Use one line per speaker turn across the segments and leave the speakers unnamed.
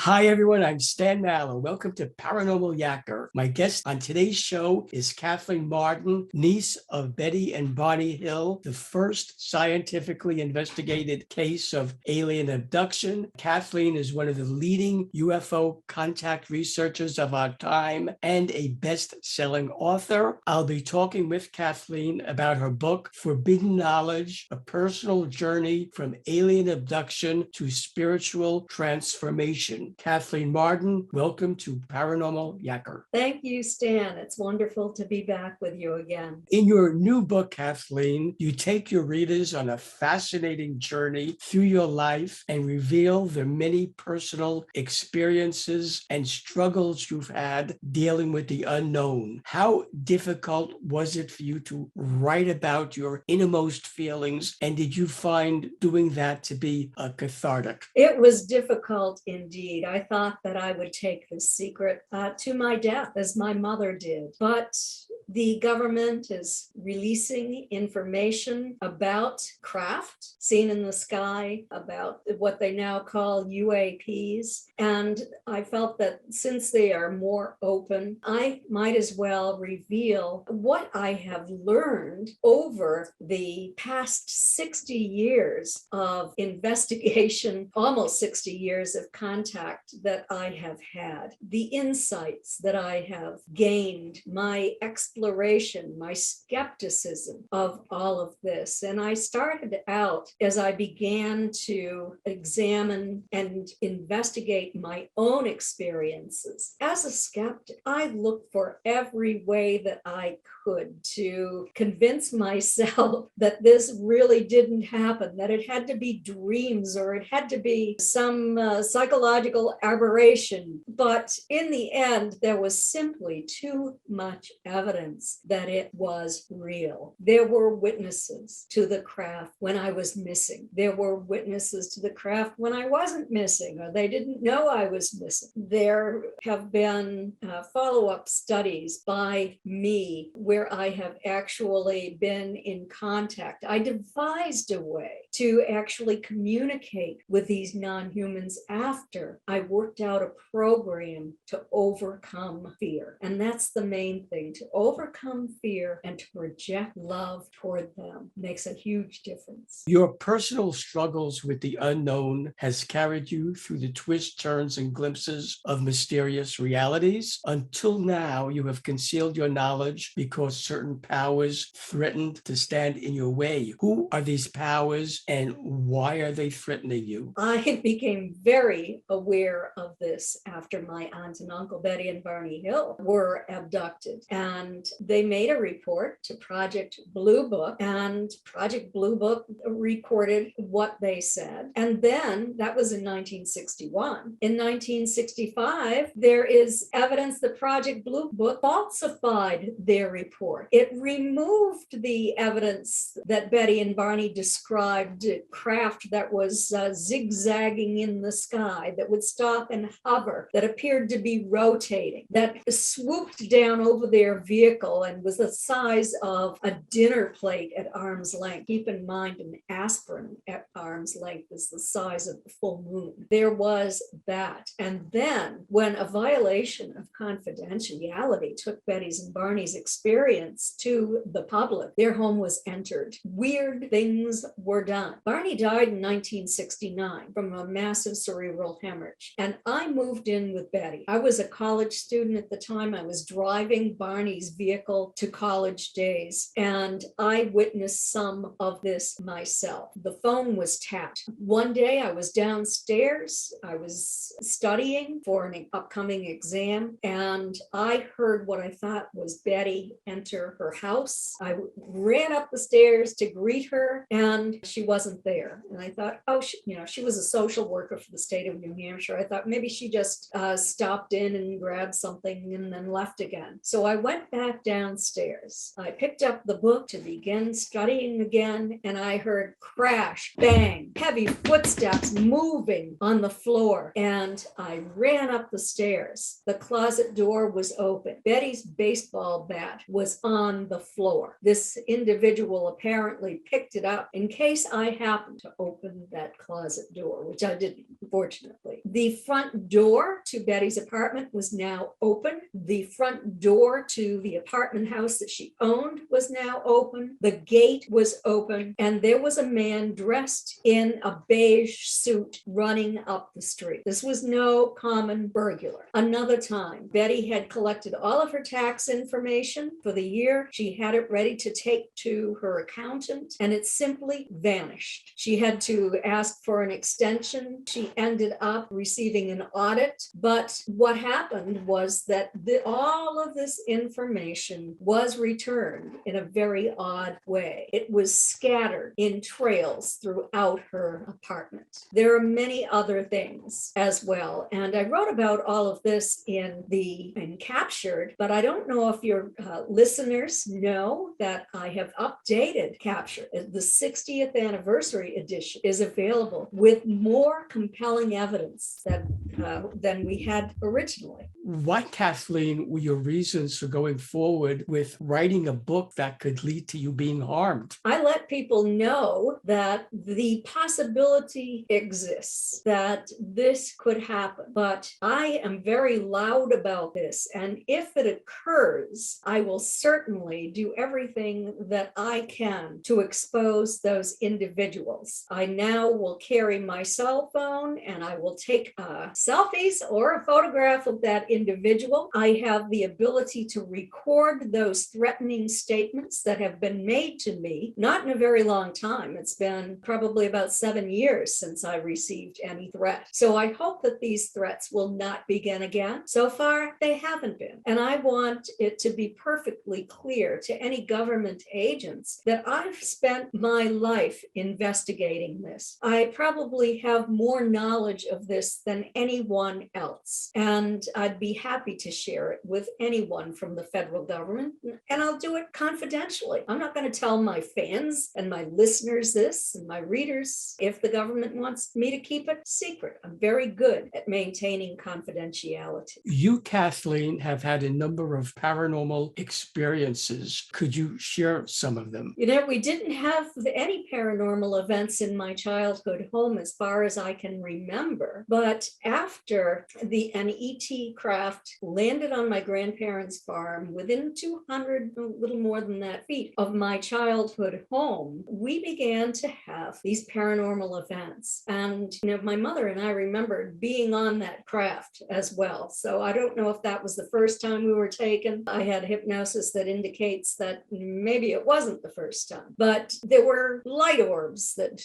Hi, everyone. I'm Stan Mallow. Welcome to Paranormal Yacker. My guest on today's show is Kathleen Marden, niece of Betty and Barney Hill, the first scientifically investigated case of alien abduction. Kathleen is one of the leading UFO contact researchers of our time and a best-selling author. I'll be talking with Kathleen about her book, Forbidden Knowledge, A Personal Journey from Alien Abduction to Spiritual Transformation. Kathleen Marden, welcome to Paranormal Yacker.
Thank you, Stan. It's wonderful to be back with you again.
In your new book, Kathleen, you take your readers on a fascinating journey through your life and reveal the many personal experiences and struggles you've had dealing with the unknown. How difficult was it for you to write about your innermost feelings, and did you find doing that to be cathartic?
It was difficult indeed. I thought that I would take this secret to my death, as my mother did. But the government is releasing information about craft seen in the sky, about what they now call UAPs. And I felt that since they are more open, I might as well reveal what I have learned over the past 60 years of investigation, almost 60 years of contact that I have had, the insights that I have gained, my exploration, my skepticism of all of this. And I started out as I began to examine and investigate my own experiences. As a skeptic, I looked for every way that I could to convince myself that this really didn't happen, that it had to be dreams or it had to be some psychological aberration. But in the end, there was simply too much evidence that it was real. There were witnesses to the craft when I was missing. There were witnesses to the craft when I wasn't missing, or they didn't know I was missing. There have been follow-up studies by me where I have actually been in contact. I devised a way to actually communicate with these non-humans after I worked out a program to overcome fear. And that's the main thing, to overcome fear and to project love toward them makes a huge difference.
Your personal struggles with the unknown has carried you through the twists, turns, and glimpses of mysterious realities. Until now, you have concealed your knowledge because certain powers threatened to stand in your way. Who are these powers and why are they threatening you?
I became very aware of this after my aunt and uncle Betty and Barney Hill were abducted. And they made a report to Project Blue Book, and Project Blue Book recorded what they said. And then that was in 1961. In 1965, there is evidence that Project Blue Book falsified their report. It removed the evidence that Betty and Barney described craft that was zigzagging in the sky, that would stop and hover, that appeared to be rotating, that swooped down over their vehicle and was the size of a dinner plate at arm's length. Keep in mind, an aspirin at arm's length is the size of the full moon. There was that. And then when a violation of confidentiality took Betty's and Barney's experience to the public, their home was entered. Weird things were done. Barney died in 1969 from a massive cerebral hemorrhage. And I moved in with Betty. I was a college student at the time. I was driving Barney's vehicle to college days, and I witnessed some of this myself. The phone was tapped. One day I was downstairs. I was studying for an upcoming exam, and I heard what I thought was Betty enter her house. I ran up the stairs to greet her, and she wasn't there. And I thought, oh, she was a social worker for the state of New Hampshire. I thought maybe she just stopped in and grabbed something and then left again. So I went back back downstairs. I picked up the book to begin studying again, and I heard crash, bang, heavy footsteps moving on the floor, and I ran up the stairs. The closet door was open. Betty's baseball bat was on the floor. This individual apparently picked it up in case I happened to open that closet door, which I didn't, fortunately. The front door to Betty's apartment was now open. The front door to the apartment house that she owned was now open. The gate was open, and there was a man dressed in a beige suit running up the street. This was no common burglar. Another time, Betty had collected all of her tax information for the year. She had it ready to take to her accountant, and it simply vanished. She had to ask for an extension. She ended up receiving an audit, but what happened was that all of this information was returned in a very odd way. It was scattered in trails throughout her apartment. There are many other things as well, and I wrote about all of this in Captured, but I don't know if your listeners know that I have updated Captured. The 60th anniversary edition is available with more compelling evidence than we had originally.
What, Kathleen, were your reasons for going forward with writing a book that could lead to you being harmed?
I let people know that the possibility exists that this could happen, but I am very loud about this. And if it occurs, I will certainly do everything that I can to expose those individuals. I now will carry my cell phone and I will take selfies or a photograph of that individual. I have the ability to record those threatening statements that have been made to me, not in a very long time. It's been probably about 7 years since I received any threat. So I hope that these threats will not begin again. So far, they haven't been. And I want it to be perfectly clear to any government agents that I've spent my life investigating this. I probably have more knowledge of this than anyone else. And I'd be happy to share it with anyone from the federal government. And I'll do it confidentially. I'm not going to tell my fans and my listeners this and my readers if the government wants me to keep it secret. I'm very good at maintaining confidentiality.
You, Kathleen, have had a number of paranormal experiences. Could you share some of them?
You know, we didn't have any paranormal events in my childhood home as far as I can remember. But after an ET craft landed on my grandparents' farm within 200, a little more than that, feet of my childhood home, we began to have these paranormal events. And, you know, my mother and I remembered being on that craft as well. So I don't know if that was the first time we were taken. I had hypnosis that indicates that maybe it wasn't the first time. But there were light orbs that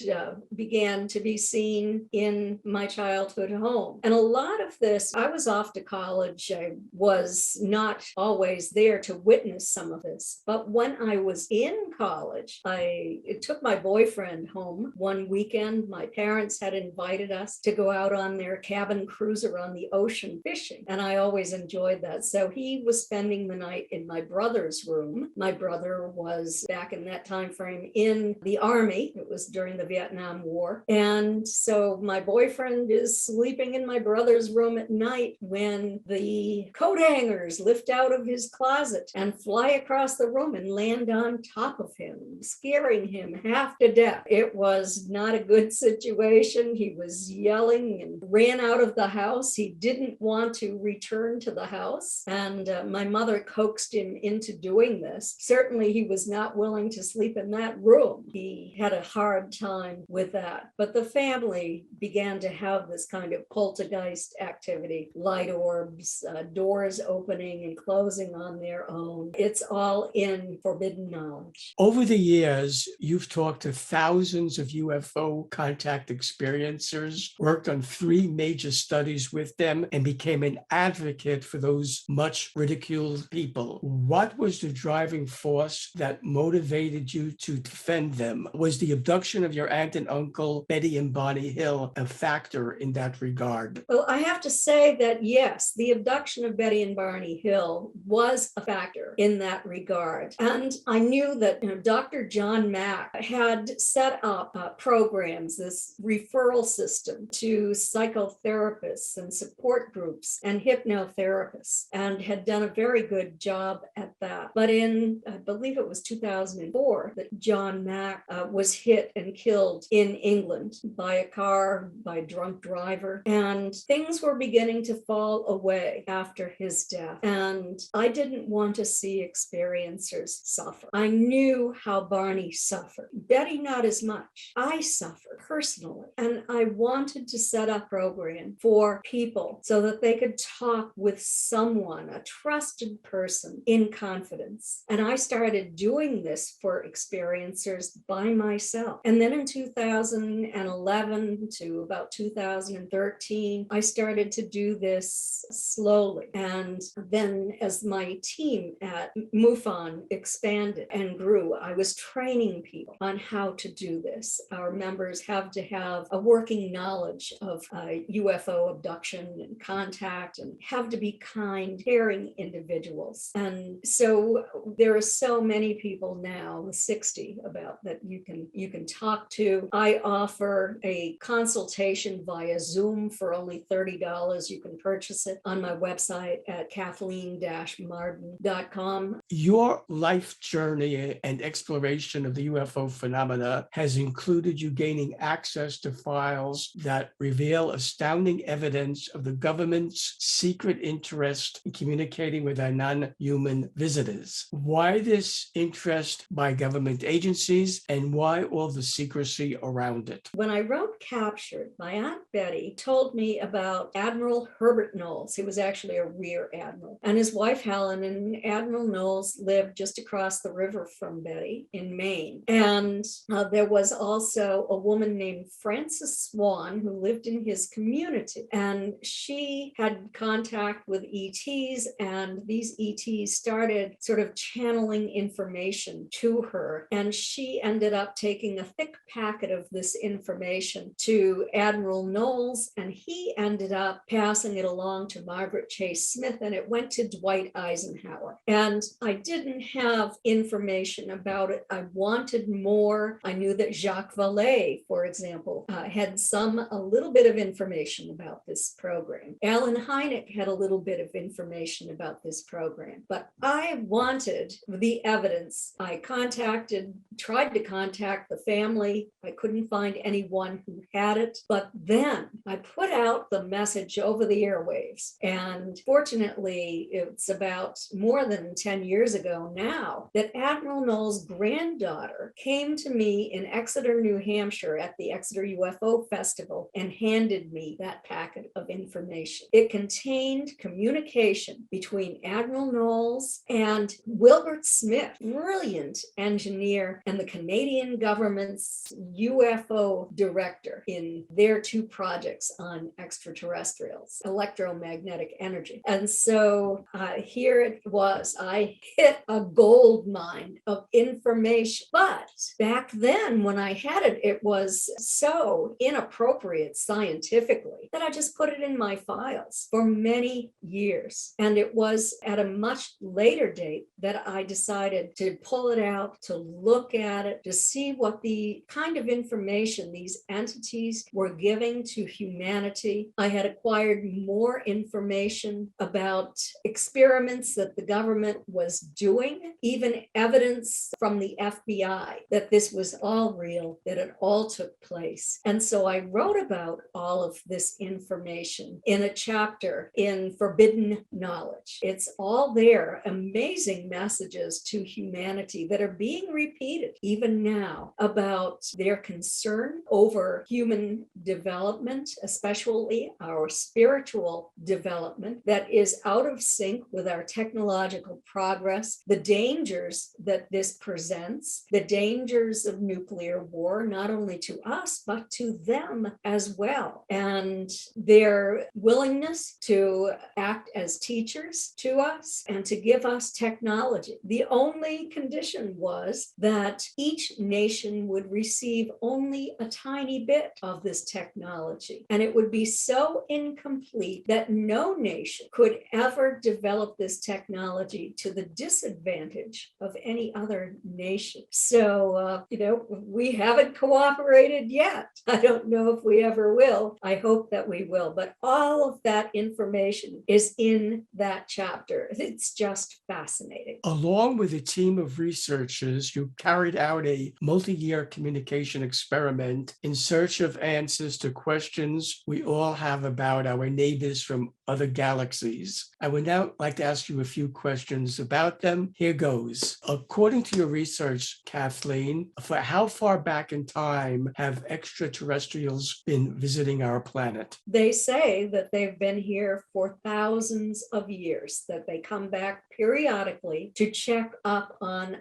began to be seen in my childhood home. And a lot of this, I was off to college. I was not always there to witness some of this. But when I was in college, I took my boyfriend home one weekend. My parents had invited us to go out on their cabin cruiser on the ocean fishing. And I always enjoyed that. So he was spending the night in my brother's room. My brother was back in that time frame in the Army. It was during the Vietnam War. And so my boyfriend is sleeping in my brother's room at night when the coat hangers lift out of his closet and fly across the room and land on top of him, scaring him half to death. It was not a good situation. He was yelling and ran out of the house. He didn't want to return to the house. And my mother coaxed him into doing this. Certainly, he was not willing to sleep in that room. He had a hard time with that. But the family began to have this kind of poltergeist activity, light orbs, doors opening and closing on their own. It's all in forbidden knowledge.
Over the years, you've talked to thousands of UFO contact experiencers, worked on 3 major studies with them, and became an advocate for those much ridiculed people. What was the driving force that motivated you to defend them? Was the abduction of your aunt and uncle, Betty and Barney Hill, a factor in that regard?
Well, I have to say that yes, the abduction of Betty and Barney Hill was was a factor in that regard. And I knew that Dr. John Mack had set up programs, this referral system to psychotherapists and support groups and hypnotherapists, and had done a very good job at that. But in, I believe it was 2004, that John Mack was hit and killed in England by a car, by a drunk driver. And things were beginning to fall away after his death. And I didn't want to see experiencers suffer. I knew how Barney suffered. Betty, not as much. I suffered personally. And I wanted to set up a program for people so that they could talk with someone, a trusted person, in confidence. And I started doing this for experiencers by myself. And then in 2011 to about 2013, I started to do this slowly. And then as my team at MUFON expanded and grew, I was training people on how to do this. Our members have to have a working knowledge of UFO abduction and contact, and have to be kind, caring individuals. And so there are so many people now, 60 about, that you can talk to. I offer a consultation via Zoom for only $30. You can purchase it on my website at Kathleen-Marden.com.
Your life journey and exploration of the UFO phenomena has included you gaining access to files that reveal astounding evidence of the government's secret interest in communicating with our non-human visitors. Why this interest by government agencies, and why all the secrecy around it?
When I wrote Captured, my Aunt Betty told me about Admiral Herbert Knowles. He was actually a rear admiral, and his wife Helen. And Admiral Knowles lived just across the river from Betty in Maine. And there was also a woman named Frances Swan who lived in his community, and she had contact with ETs, and these ETs started sort of channeling information to her, and she ended up taking a thick packet of this information to Admiral Knowles, and he ended up passing it along to Margaret Chase Smith, and it went to Dwight Eisenhower. And I didn't have information about it. I wanted more. I knew that Jacques Vallée, for example, had a little bit of information about this program. Alan Hynek had a little bit of information about this program, but I wanted the evidence. I tried to contact the family. I couldn't find anyone who had it, but then I put out the message over the airwaves. And fortunately, it's about more than 10 years ago now that Admiral Knowles' granddaughter came to me in Exeter, New Hampshire at the Exeter UFO Festival and handed me that packet of information. It contained communication between Admiral Knowles and Wilbert Smith, brilliant engineer, and the Canadian government's UFO director in their two projects on extraterrestrials, electromagnetic energy. And so here it was. I hit a gold mine of information. But back then, when I had it, it was so inappropriate scientifically that I just put it in my files for many years. And it was at a much later date that I decided to pull it out, to look at it, to see what the kind of information these entities were giving to humanity. I had acquired more information about experiments that the government was doing, even evidence from the FBI that this was all real, that it all took place. And so I wrote about all of this information in a chapter in Forbidden Knowledge. It's all there, amazing messages to humanity that are being repeated even now about their concern over human development, especially our spiritual development that is out of sync with our technological progress, the dangers that this presents, the dangers of nuclear war, not only to us, but to them as well, and their willingness to act as teachers to us and to give us technology. The only condition was that each nation would receive only a tiny bit of this technology. And it would be so incomplete that no nation could ever develop this technology to the disadvantage of any other nation. So, we haven't cooperated yet. I don't know if we ever will. I hope that we will. But all of that information is in that chapter. It's just fascinating.
Along with a team of researchers, you carried out a multi-year communication experiment in search of answers to questions we all have about our neighbors from other galaxies. I would now like to ask you a few questions about them. Here goes. According to your research, Kathleen, for how far back in time have extraterrestrials been visiting our planet?
They say that they've been here for thousands of years, that they come back periodically to check up on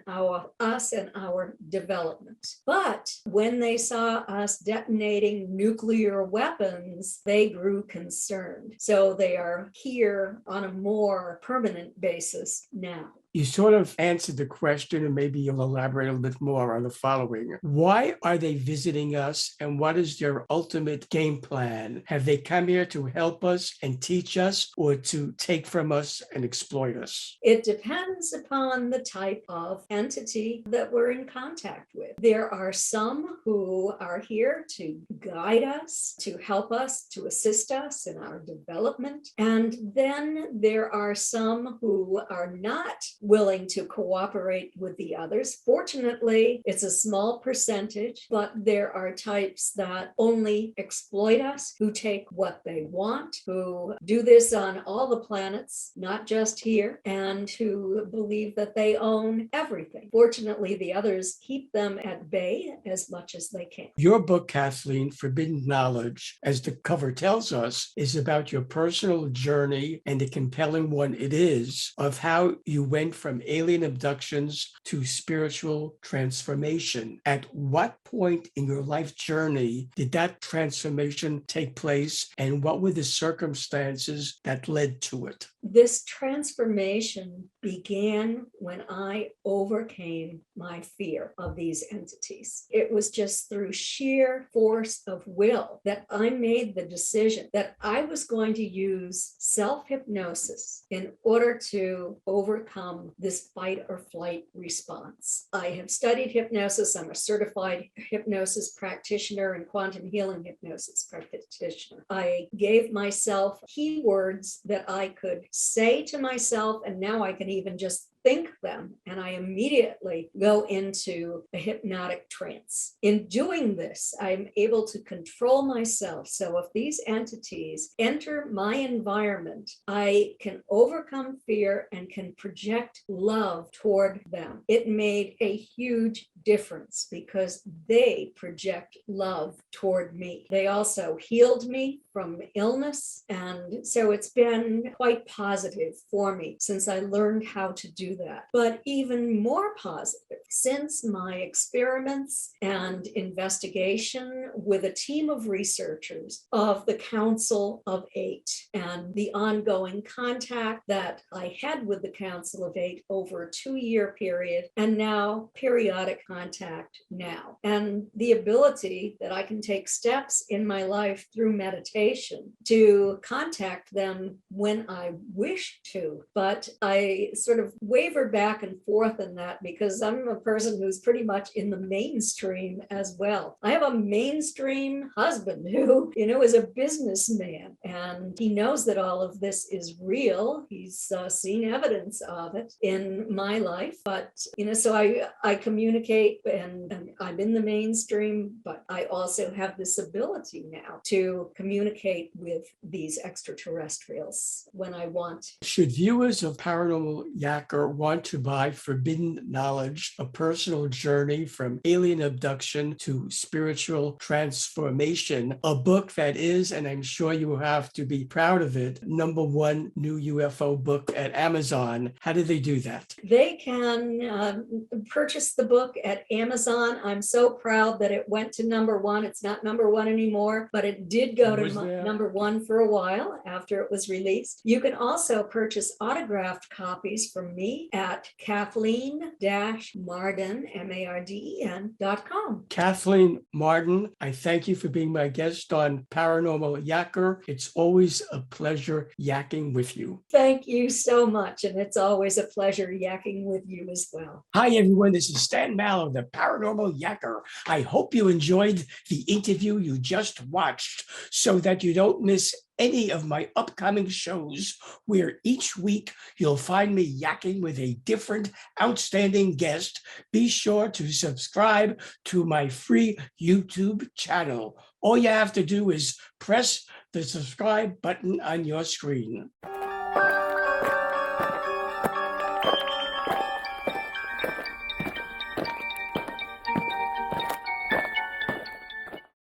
us and our development. But when they saw us detonating nuclear weapons, they grew concerned. So they are here on a more permanent basis now.
You sort of answered the question, and maybe you'll elaborate a little bit more on the following. Why are they visiting us, and what is their ultimate game plan? Have they come here to help us and teach us, or to take from us and exploit us?
It depends upon the type of entity that we're in contact with. There are some who are here to guide us, to help us, to assist us in our development. And then there are some who are not willing to cooperate with the others. Fortunately, it's a small percentage, but there are types that only exploit us, who take what they want, who do this on all the planets, not just here, and who believe that they own everything. Fortunately, the others keep them at bay as much as they can.
Your book, Kathleen, Forbidden Knowledge, as the cover tells us, is about your personal journey, and a compelling one it is, of how you went from alien abductions to spiritual transformation. At what point in your life journey did that transformation take place, and what were the circumstances that led to it?
This transformation began when I overcame my fear of these entities. It was just through sheer force of will that I made the decision that I was going to use self-hypnosis in order to overcome this fight or flight response. I have studied hypnosis. I'm a certified hypnosis practitioner and quantum healing hypnosis practitioner. I gave myself keywords that I could say to myself, and now I can even just think them, and I immediately go into a hypnotic trance. In doing this, I'm able to control myself. So if these entities enter my environment, I can overcome fear and can project love toward them. It made a huge difference because they project love toward me. They also healed me from illness, and so it's been quite positive for me since I learned how to do that. But even more positive, since my experiments and investigation with a team of researchers of the Council of Eight and the ongoing contact that I had with the Council of Eight over a 2-year period, and now periodic contact now. And the ability that I can take steps in my life through meditation to contact them when I wish to. But I sort of waver back and forth in that because I'm a person who's pretty much in the mainstream as well. I have a mainstream husband who, is a businessman, and he knows that all of this is real. He's seen evidence of it in my life, but, so I communicate and I'm in the mainstream, but I also have this ability now to communicate with these extraterrestrials when I want.
Should viewers of Paranormal Yacker want to buy Forbidden Knowledge, a personal journey from alien abduction to spiritual transformation, a book that is, and I'm sure you have to be proud of it, #1 new UFO book at Amazon, how do they do that?
They can purchase the book at Amazon. I'm so proud that it went to #1. It's not #1 anymore, but it did go
It
to
was there.
#1 for a while after it was released. You can also purchase autographed copies from me at Kathleen-Marden, MARDEN.com.
Kathleen Marden, I thank you for being my guest on Paranormal Yacker. It's always a pleasure yakking with you.
Thank you so much. And it's always a pleasure yakking with you as well.
Hi, everyone. This is Stan Mallow, the Paranormal Yacker. I hope you enjoyed the interview you just watched so that you don't miss any of my upcoming shows, where each week you'll find me yakking with a different outstanding guest. Be sure to subscribe to my free YouTube channel. All you have to do is press the subscribe button on your screen.